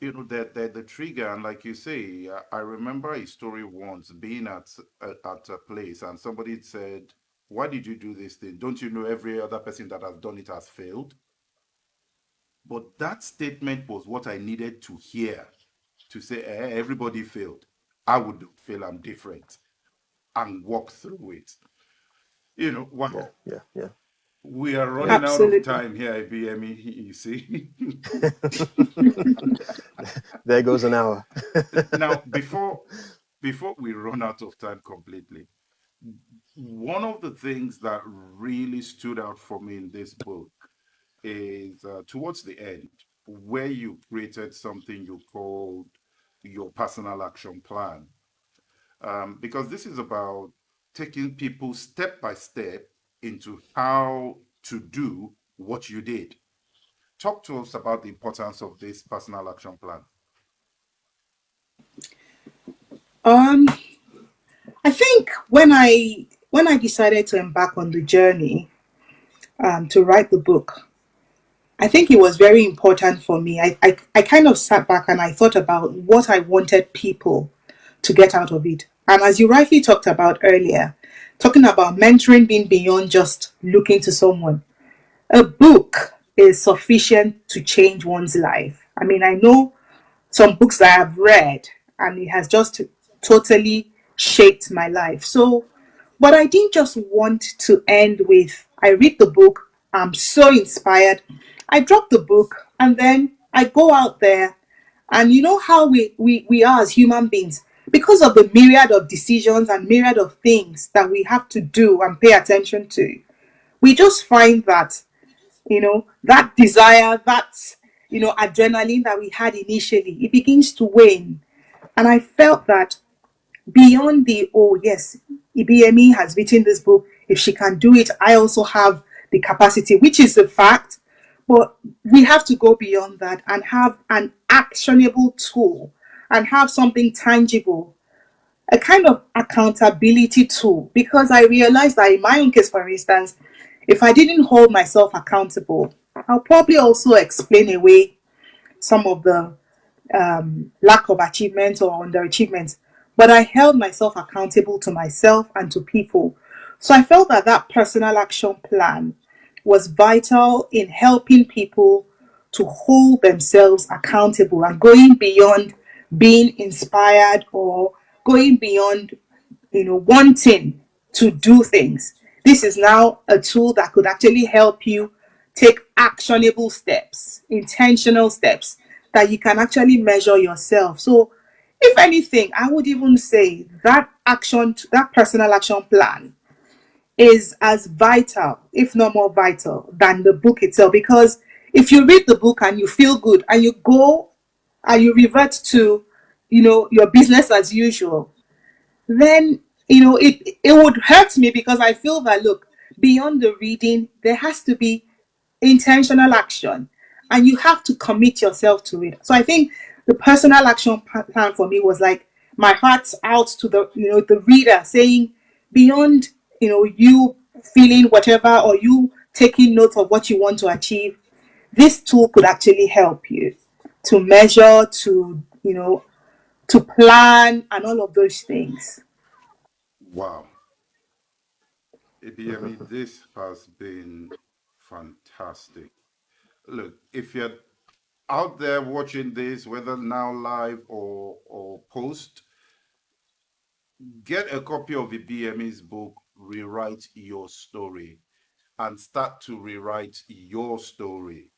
You know that the trigger, and like you say, I remember a story once being at a place, and somebody said, "Why did you do this thing? Don't you know every other person that has done it has failed?" But that statement was what I needed to hear to say, everybody failed. I would fail. I'm different, and walk through it. Yeah. Wow. Yeah. Yeah. We are Yeah. running out of Absolutely. time here, IBME, you see. There goes an hour. Now, before we run out of time completely, one of the things that really stood out for me in this book is towards the end, where you created something you called your personal action plan. Because this is about taking people step by step into how to do what you did. Talk to us about the importance of this personal action plan. Um, I think when I decided to embark on the journey to write the book, I think it was very important for me. I kind of sat back and I thought about what I wanted people to get out of it. And as you rightly talked about earlier, talking about mentoring being beyond just looking to someone, a book is sufficient to change one's life. I mean, I know some books that I've read, and it has just totally shaped my life. So, but I didn't just want to end with I read the book, I'm so inspired. I drop the book and then I go out there, and you know how we are as human beings, because of the myriad of decisions and myriad of things that we have to do and pay attention to, we just find that that desire, that adrenaline that we had initially, it begins to wane. And I felt that beyond the, oh yes, Ibiyemi has written this book, if she can do it, I also have the capacity, which is the fact. But we have to go beyond that and have an actionable tool and have something tangible, a kind of accountability tool. Because I realized that in my own case, for instance, if I didn't hold myself accountable, I'll probably also explain away some of the lack of achievements or underachievements. But I held myself accountable to myself and to people. So I felt that that personal action plan was vital in helping people to hold themselves accountable and going beyond being inspired or going beyond wanting to do things. This is now a tool that could actually help you take actionable steps, intentional steps that you can actually measure yourself. So, if anything, I would even say that that personal action plan is as vital, if not more vital, than the book itself. Because if you read the book and you feel good and you go and you revert to, your business as usual, then it would hurt me, because I feel that, look, beyond the reading there has to be intentional action, and you have to commit yourself to it. So I think the personal action plan for me was like my heart's out to the reader, saying beyond you feeling whatever or you taking note of what you want to achieve, this tool could actually help you to measure, to plan and all of those things. Wow. Ibiyemi, this has been fantastic. Look, if you're out there watching this, whether now live or post, get a copy of Ibiyemi's book, Rewrite Your Story, and start to rewrite your story.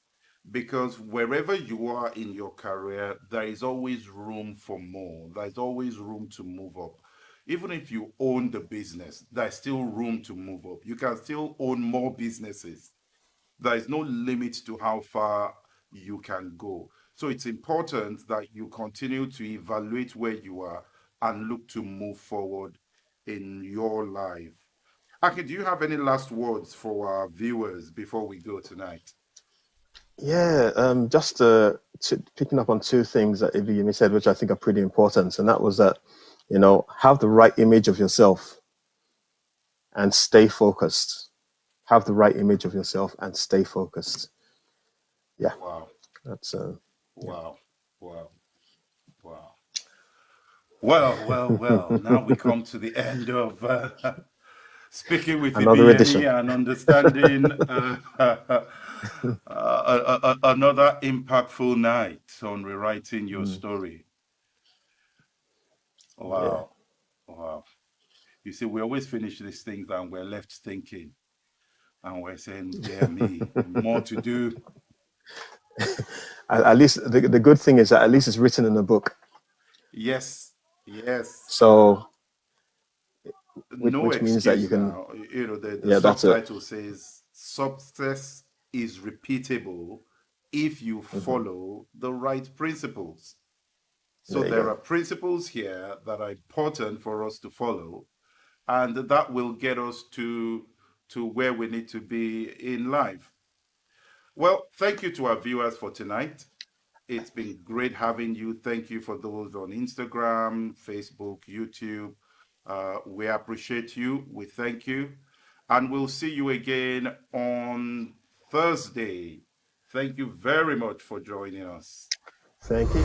Because wherever you are in your career, there is always room for more. There's always room to move up. Even if you own the business, there's still room to move up. You can still own more businesses. There is no limit to how far you can go. So it's important that you continue to evaluate where you are and look to move forward in your life. Akin, do you have any last words for our viewers before we go tonight? Yeah, just picking up on two things that Ibiyemi said, which I think are pretty important, and that was that, have the right image of yourself and stay focused. Have the right image of yourself and stay focused. Yeah. Wow. That's wow. Wow. Wow. Well. Now we come to the end of speaking with Ibiyemi and understanding another impactful night on rewriting your story. Wow. Yeah. Wow. You see, we always finish these things and we're left thinking. And we're saying, yeah, me, more to do. At least the good thing is that at least it's written in a book. Yes. So, which means that you can. Now. The subtitle says, "Success is repeatable if you follow the right principles." So there are principles here that are important for us to follow, and that will get us to where we need to be in life. Well, thank you to our viewers for tonight. It's been great having you. Thank you for those on Instagram, Facebook, YouTube. We appreciate you. We thank you. And we'll see you again on Thursday. Thank you very much for joining us. Thank you.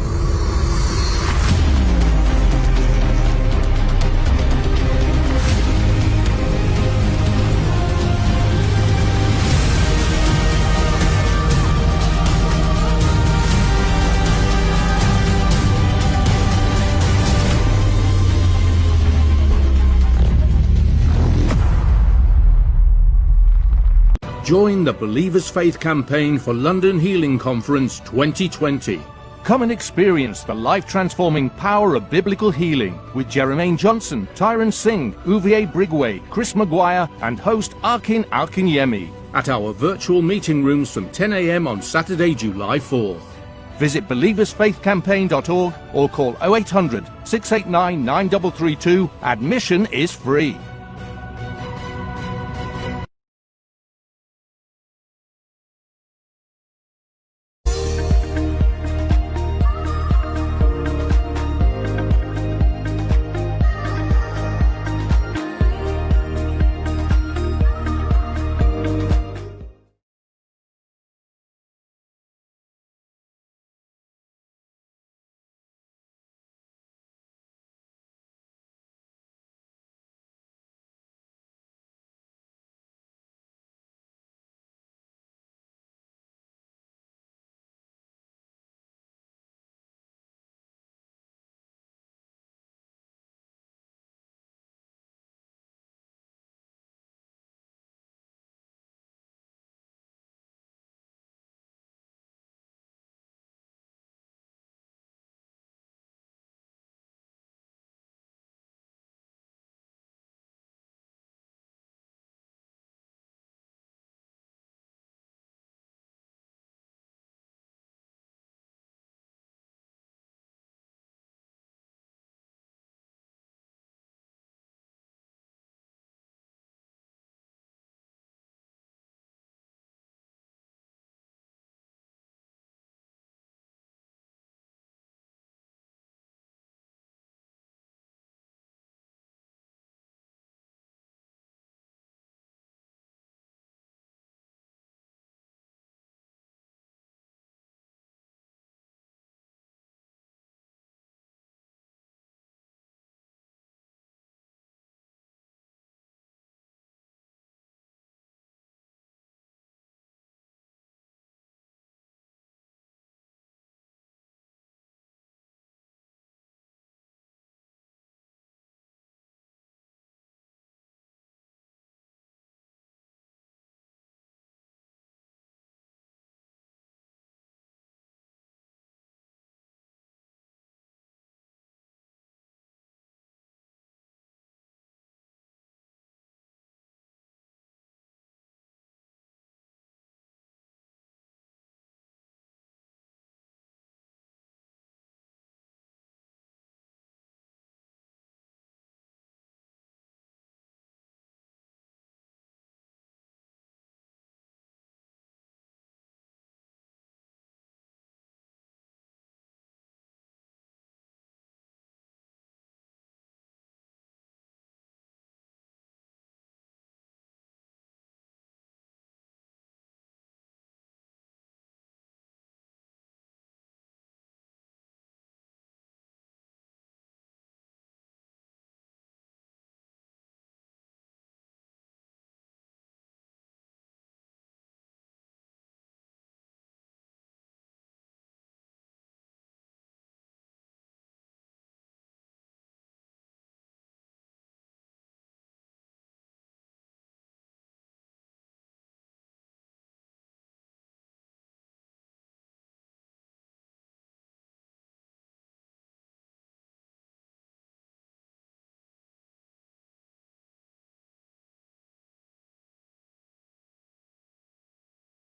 Join the Believers Faith Campaign for London Healing Conference 2020. Come and experience the life-transforming power of biblical healing with Jermaine Johnson, Tyron Singh, Uwe Brigway, Chris Maguire and host Akin Akinyemi at our virtual meeting rooms from 10 a.m. on Saturday, July 4th. Visit believersfaithcampaign.org or call 0800 689 9332. Admission is free.